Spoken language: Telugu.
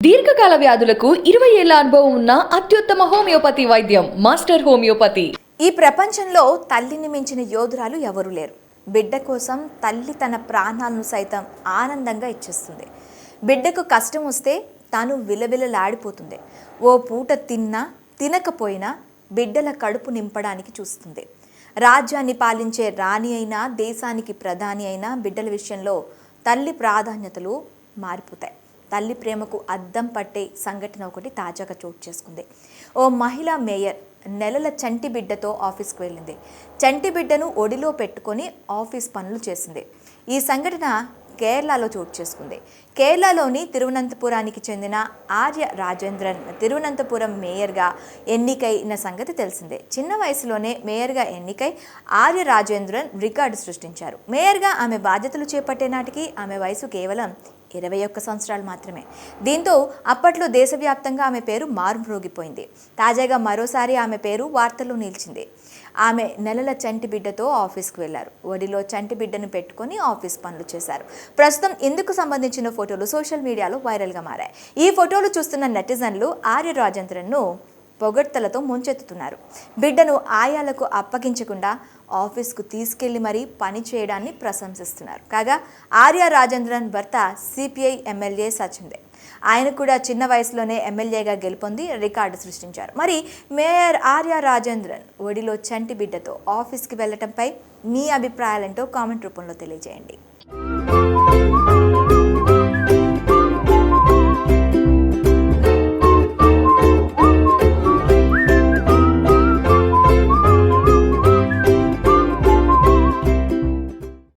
దీర్ఘకాల వ్యాధులకు 20 ఏళ్ల అనుభవం ఉన్న అత్యుత్తమ హోమియోపతి వైద్యం మాస్టర్ హోమియోపతి. ఈ ప్రపంచంలో తల్లిని మించిన యోధురాలు ఎవరూ లేరు. బిడ్డ కోసం తల్లి తన ప్రాణాలను సైతం ఆనందంగా ఇచ్చేస్తుంది. బిడ్డకు కష్టం వస్తే తను విలవిలలాడిపోతుంది. ఓ పూట తిన్నా తినకపోయినా బిడ్డల కడుపు నింపడానికి చూస్తుంది. రాజ్యాన్ని పాలించే రాణి అయినా దేశానికి ప్రధాని అయినా బిడ్డల విషయంలో తల్లి ప్రాధాన్యతలు మారిపోతాయి. తల్లి ప్రేమకు అద్దం పట్టే సంఘటన ఒకటి తాజాగా చోటు చేసుకుంది. ఓ మహిళా మేయర్ నెలల చంటి బిడ్డతో ఆఫీస్కి వెళ్ళింది. చంటి బిడ్డను ఒడిలో పెట్టుకొని ఆఫీస్ పనులు చేసింది. ఈ సంఘటన కేరళలో చోటు చేసుకుంది. కేరళలోని తిరువనంతపురానికి చెందిన ఆర్య రాజేంద్రన్ తిరువనంతపురం మేయర్గా ఎన్నికైన సంగతి తెలిసిందే. చిన్న వయసులోనే మేయర్గా ఎన్నికై ఆర్య రాజేంద్రన్ రికార్డు సృష్టించారు. మేయర్గా ఆమె బాధ్యతలు చేపట్టే నాటికి ఆమె వయసు కేవలం 21 సంవత్సరాలు మాత్రమే. దీంతో అప్పట్లో దేశవ్యాప్తంగా ఆమె పేరు మారుమ్రోగిపోయింది. తాజాగా మరోసారి ఆమె పేరు వార్తల్లో నిలిచింది. ఆమె నెలల చంటి బిడ్డతో ఆఫీస్కి వెళ్లారు. ఒడిలో చంటి బిడ్డను పెట్టుకొని ఆఫీస్ పనులు చేశారు. ప్రస్తుతం ఇందుకు సంబంధించిన ఫోటోలు సోషల్ మీడియాలో వైరల్గా మారాయి. ఈ ఫోటోలు చూస్తున్న నెటిజన్లు ఆర్య రాజేంద్రన్ను పొగడ్తలతో ముంచెత్తుతున్నారు. బిడ్డను ఆయాలకు అప్పగించకుండా ఆఫీస్కు తీసుకెళ్లి మరీ పని చేయడాన్ని ప్రశంసిస్తున్నారు. కాగా ఆర్య రాజేంద్రన్ భర్త సిపిఐ ఎమ్మెల్యే సచిన్ దేవ్. ఆయన కూడా చిన్న వయసులోనే ఎమ్మెల్యేగా గెలుపొంది రికార్డు సృష్టించారు. మరి మేయర్ ఆర్య రాజేంద్రన్ ఒడిలో చంటి బిడ్డతో ఆఫీస్కి వెళ్లటంపై మీ అభిప్రాయాలేంటో కామెంట్ రూపంలో తెలియజేయండి.